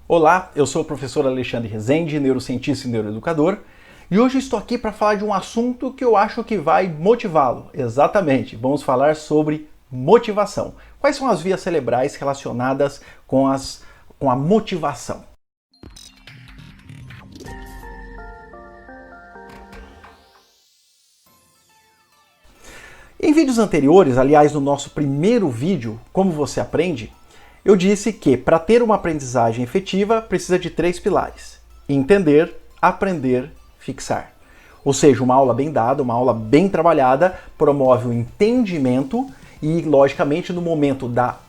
Olá, eu sou o professor Alexandre Rezende, neurocientista e neuroeducador, e hoje estou aqui para falar de um assunto que eu acho que vai motivá-lo. Exatamente, vamos falar sobre motivação. Quais são as vias cerebrais relacionadas com a motivação? Em vídeos anteriores, aliás, no nosso primeiro vídeo, Como Você Aprende, eu disse que para ter uma aprendizagem efetiva precisa de 3 pilares: entender, aprender, fixar. Ou seja, uma aula bem dada, uma aula bem trabalhada promove o entendimento e, logicamente, no momento da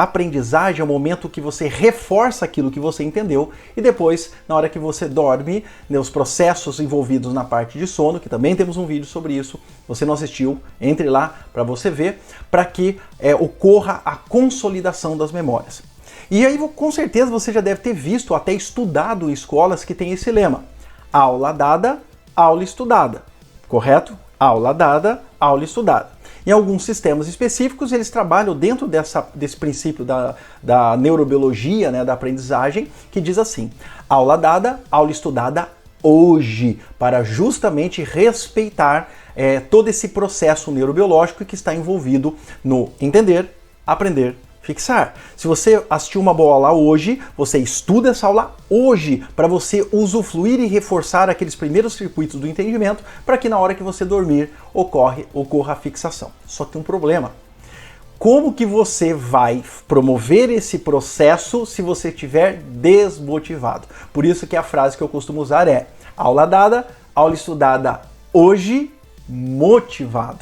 aprendizagem é o momento que você reforça aquilo que você entendeu e depois, na hora que você dorme, os processos envolvidos na parte de sono, que também temos um vídeo sobre isso, você não assistiu, entre lá para você ver, para que ocorra a consolidação das memórias. E aí, com certeza, você já deve ter visto, até estudado em escolas que tem esse lema: aula dada, aula estudada, correto? Aula dada, aula estudada. Em alguns sistemas específicos, eles trabalham dentro desse princípio da neurobiologia, né, da aprendizagem, que diz assim: aula dada, aula estudada hoje, para justamente respeitar todo esse processo neurobiológico que está envolvido no entender, aprender, fixar. Se você assistiu uma boa aula hoje, você estuda essa aula hoje para você usufruir e reforçar aqueles primeiros circuitos do entendimento para que na hora que você dormir ocorra a fixação. Só que tem um problema. Como que você vai promover esse processo se você estiver desmotivado? Por isso que a frase que eu costumo usar é: aula dada, aula estudada hoje, motivado.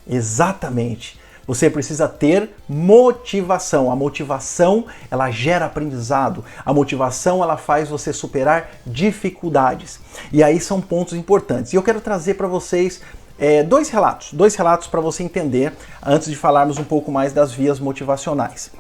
Exatamente. Você precisa ter motivação. A motivação, ela gera aprendizado. A motivação, ela faz você superar dificuldades. E aí são pontos importantes. E eu quero trazer para vocês dois relatos para você entender, antes de falarmos um pouco mais das vias motivacionais.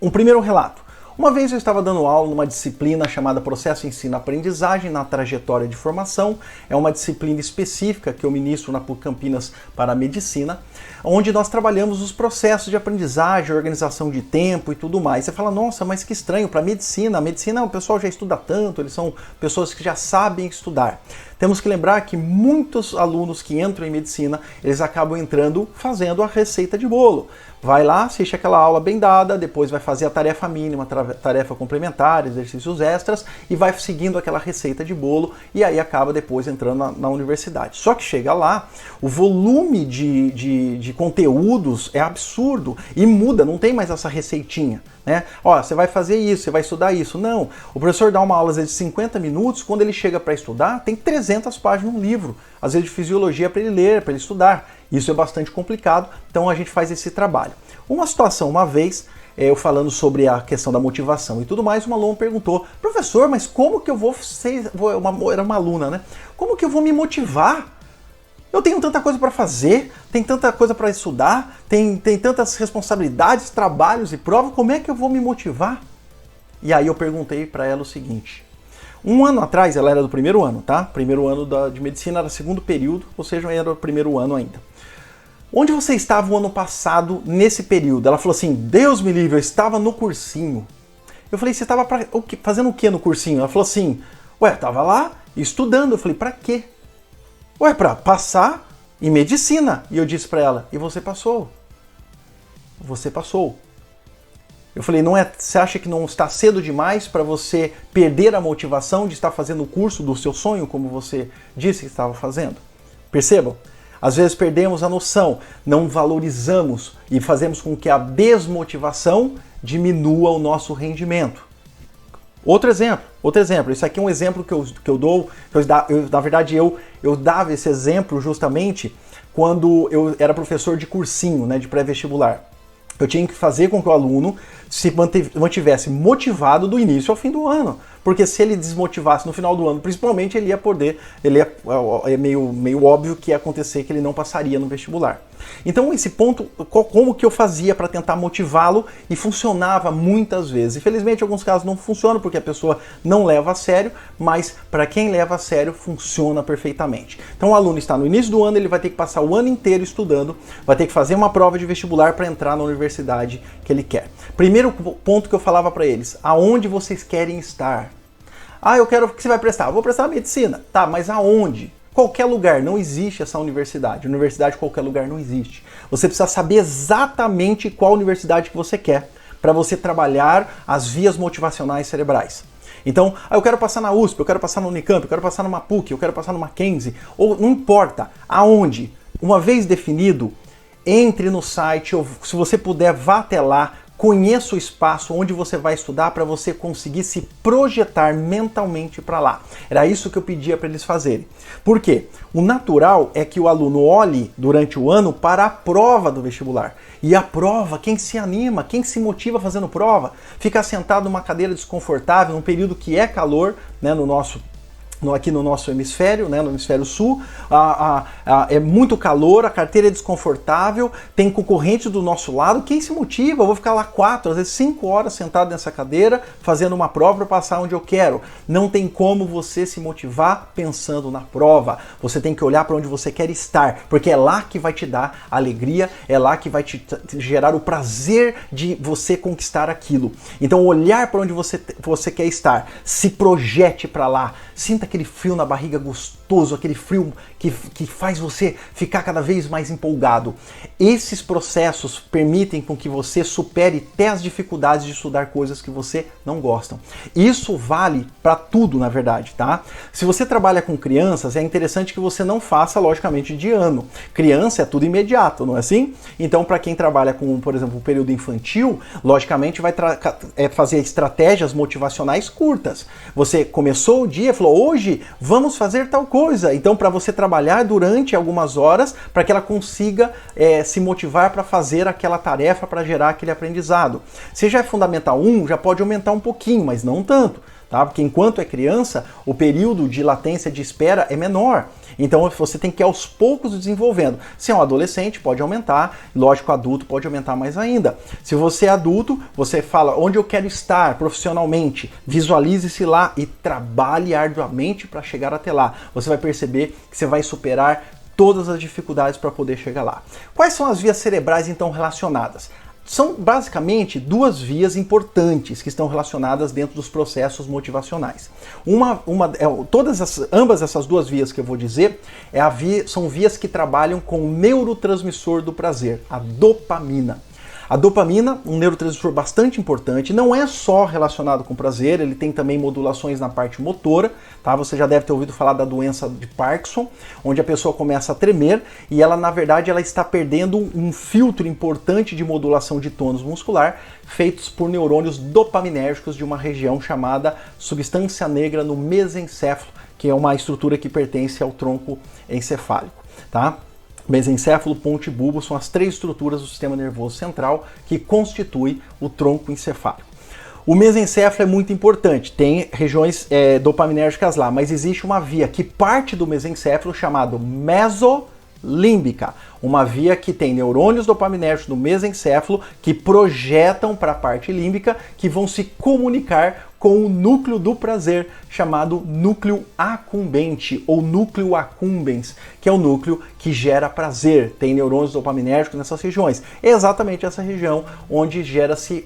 Um primeiro relato. Uma vez eu estava dando aula numa disciplina chamada Processo Ensino-Aprendizagem na trajetória de formação. É uma disciplina específica que eu ministro na PUC Campinas para a Medicina, onde nós trabalhamos os processos de aprendizagem, organização de tempo e tudo mais. Você fala: nossa, mas que estranho, para a medicina o pessoal já estuda tanto, eles são pessoas que já sabem estudar. Temos que lembrar que muitos alunos que entram em medicina, eles acabam entrando fazendo a receita de bolo. Vai lá, assiste aquela aula bem dada, depois vai fazer a tarefa mínima, tarefa complementar, exercícios extras e vai seguindo aquela receita de bolo e aí acaba depois entrando na universidade. Só que chega lá, o volume de conteúdos é absurdo e muda, não tem mais essa receitinha, né? Ó, você vai fazer isso, você vai estudar isso. Não, o professor dá uma aula às vezes de 50 minutos, quando ele chega para estudar, tem 300 páginas no livro, às vezes de fisiologia para ele ler, para ele estudar. Isso é bastante complicado, então a gente faz esse trabalho. Uma situação, uma vez, eu falando sobre a questão da motivação e tudo mais, uma aluna perguntou: professor, mas como que eu vou ser... Era uma aluna, né? Como que eu vou me motivar? Eu tenho tanta coisa para fazer, tem tanta coisa para estudar, tem tantas responsabilidades, trabalhos e provas, como é que eu vou me motivar? E aí eu perguntei para ela o seguinte: um ano atrás, ela era do primeiro ano, tá? Primeiro ano de medicina era segundo período, ou seja, era o primeiro ano ainda. Onde você estava o ano passado nesse período? Ela falou assim: Deus me livre, eu estava no cursinho. Eu falei: você estava fazendo o que no cursinho? Ela falou assim: ué, eu estava lá estudando. Eu falei: para quê? Ué, para passar em medicina. E eu disse para ela: e você passou? Você passou. Eu falei: não é? Você acha que não está cedo demais para você perder a motivação de estar fazendo o curso do seu sonho, como você disse que estava fazendo? Percebam? Às vezes perdemos a noção, não valorizamos e fazemos com que a desmotivação diminua o nosso rendimento. Outro exemplo, isso aqui é um exemplo que eu dou, na verdade eu dava esse exemplo justamente quando eu era professor de cursinho, né, de pré-vestibular. Eu tinha que fazer com que o aluno se mantivesse motivado do início ao fim do ano. Porque se ele desmotivasse no final do ano, principalmente, é meio óbvio que ia acontecer que ele não passaria no vestibular. Então esse ponto, como que eu fazia para tentar motivá-lo, e funcionava muitas vezes. Infelizmente em alguns casos não funciona porque a pessoa não leva a sério, mas para quem leva a sério funciona perfeitamente. Então o aluno está no início do ano, ele vai ter que passar o ano inteiro estudando, vai ter que fazer uma prova de vestibular para entrar na universidade que ele quer. Primeiro ponto que eu falava para eles: aonde vocês querem estar? Ah, eu quero que você vai prestar. Eu vou prestar medicina. Tá, mas aonde? Qualquer lugar, não existe essa universidade. Universidade qualquer lugar não existe. Você precisa saber exatamente qual universidade que você quer para você trabalhar as vias motivacionais cerebrais. Então, eu quero passar na USP, eu quero passar na Unicamp, eu quero passar numa PUC, eu quero passar numa Mackenzie, ou não importa aonde. Uma vez definido, entre no site, ou se você puder, vá até lá, conheça o espaço onde você vai estudar para você conseguir se projetar mentalmente para lá. Era isso que eu pedia para eles fazerem. Por quê? O natural é que o aluno olhe durante o ano para a prova do vestibular. E a prova, quem se anima, quem se motiva fazendo prova, fica sentado numa cadeira desconfortável, num período que é calor, né, aqui no nosso hemisfério, né, no hemisfério sul, é muito calor, a carteira é desconfortável, tem concorrente do nosso lado. Quem se motiva? Eu vou ficar lá 4, às vezes 5 horas sentado nessa cadeira, fazendo uma prova para passar onde eu quero. Não tem como você se motivar pensando na prova. Você tem que olhar para onde você quer estar, porque é lá que vai te dar alegria, é lá que vai te gerar o prazer de você conquistar aquilo. Então olhar para onde você quer estar, se projete para lá, sinta aquele frio na barriga gostoso, aquele frio que faz você ficar cada vez mais empolgado. Esses processos permitem com que você supere até as dificuldades de estudar coisas que você não gosta. Isso vale para tudo, na verdade, tá? Se você trabalha com crianças, é interessante que você não faça, logicamente, de ano. Criança é tudo imediato, não é assim? Então, para quem trabalha com, por exemplo, o período infantil, logicamente vai fazer estratégias motivacionais curtas. Você começou o dia, falou, hoje vamos fazer tal coisa. Então, para você trabalhar durante algumas horas, para que ela consiga se motivar para fazer aquela tarefa, para gerar aquele aprendizado. Se já é Fundamental 1, já pode aumentar um pouquinho, mas não tanto, tá? Porque enquanto é criança, o período de latência de espera é menor. Então você tem que ir aos poucos desenvolvendo. Se é um adolescente, pode aumentar. Lógico, adulto pode aumentar mais ainda. Se você é adulto, você fala onde eu quero estar profissionalmente. Visualize-se lá e trabalhe arduamente para chegar até lá. Você vai perceber que você vai superar todas as dificuldades para poder chegar lá. Quais são as vias cerebrais então relacionadas? São basicamente duas vias importantes que estão relacionadas dentro dos processos motivacionais. Ambas essas duas vias que eu vou dizer são vias que trabalham com o neurotransmissor do prazer, a dopamina. A dopamina, um neurotransmissor bastante importante, não é só relacionado com prazer, ele tem também modulações na parte motora, tá? Você já deve ter ouvido falar da doença de Parkinson, onde a pessoa começa a tremer e ela, na verdade, ela está perdendo um filtro importante de modulação de tônus muscular, feitos por neurônios dopaminérgicos de uma região chamada substância negra no mesencéfalo, que é uma estrutura que pertence ao tronco encefálico, tá? Mesencéfalo, ponte e bulbo são as três estruturas do sistema nervoso central que constituem o tronco encefálico. O mesencéfalo é muito importante, tem regiões dopaminérgicas lá, mas existe uma via que parte do mesencéfalo chamada mesolímbica, uma via que tem neurônios dopaminérgicos no mesencéfalo que projetam para a parte límbica, que vão se comunicar com o núcleo do prazer, chamado núcleo accumbente ou núcleo accumbens, que é o núcleo que gera prazer. Tem neurônios dopaminérgicos nessas regiões. É exatamente essa região onde gera-se,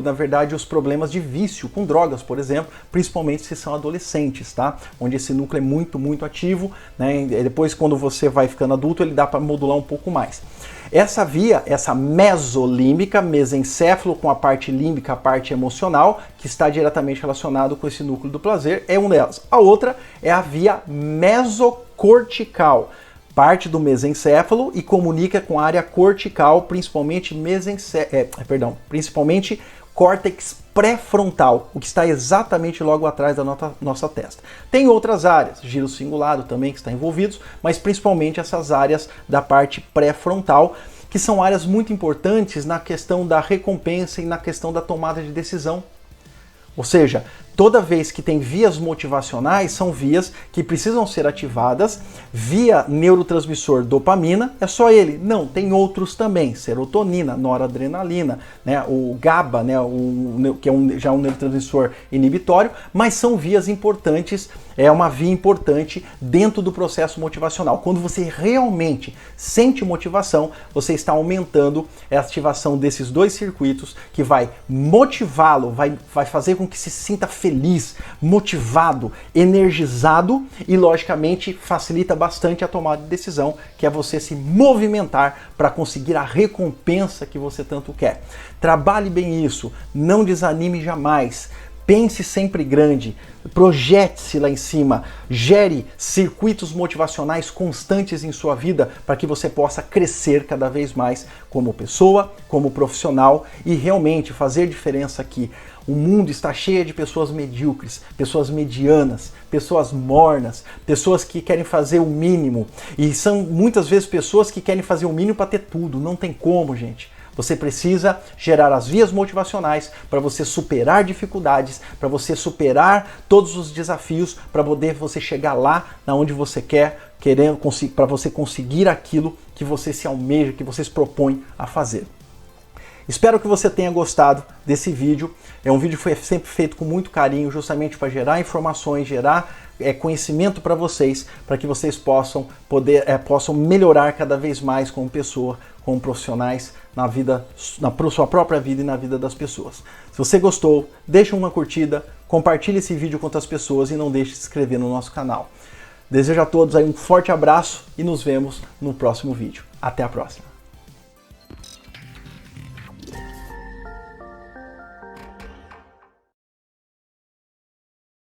na verdade, os problemas de vício com drogas, por exemplo, principalmente se são adolescentes, tá? Onde esse núcleo é muito, muito ativo, né? Depois, quando você vai ficando adulto, ele dá para modular um pouco mais. Essa via, essa mesolímbica, mesencéfalo com a parte límbica, a parte emocional, que está diretamente relacionado com esse núcleo do prazer, é uma delas. A outra é a via mesocortical, parte do mesencéfalo e comunica com a área cortical, principalmente principalmente córtex pré-frontal, o que está exatamente logo atrás da nossa testa. Tem outras áreas, giro cingulado também que está envolvidos, mas principalmente essas áreas da parte pré-frontal, que são áreas muito importantes na questão da recompensa e na questão da tomada de decisão. Ou seja, toda vez que tem vias motivacionais, são vias que precisam ser ativadas via neurotransmissor dopamina, é só ele. Não, tem outros também, serotonina, noradrenalina, né, o GABA, né, que é já um neurotransmissor inibitório, mas são vias importantes, é uma via importante dentro do processo motivacional. Quando você realmente sente motivação, você está aumentando a ativação desses dois circuitos que vai motivá-lo, vai fazer com que se sinta feliz, motivado, energizado e, logicamente, facilita bastante a tomada de decisão, que é você se movimentar para conseguir a recompensa que você tanto quer. Trabalhe bem isso, não desanime jamais. Pense sempre grande, projete-se lá em cima, gere circuitos motivacionais constantes em sua vida para que você possa crescer cada vez mais como pessoa, como profissional e realmente fazer diferença aqui. O mundo está cheio de pessoas medíocres, pessoas medianas, pessoas mornas, pessoas que querem fazer o mínimo e são muitas vezes pessoas que querem fazer o mínimo para ter tudo. Não tem como, gente. Você precisa gerar as vias motivacionais para você superar dificuldades, para você superar todos os desafios, para poder você chegar lá na onde você quer, para você conseguir aquilo que você se almeja, que você se propõe a fazer. Espero que você tenha gostado desse vídeo. É um vídeo que foi sempre feito com muito carinho, justamente para gerar informações, gerar conhecimento para vocês, para que vocês possam melhorar cada vez mais como pessoa, como profissionais na sua própria vida e na vida das pessoas. Se você gostou, deixa uma curtida, compartilhe esse vídeo com outras pessoas e não deixe de se inscrever no nosso canal. Desejo a todos aí um forte abraço e nos vemos no próximo vídeo. Até a próxima!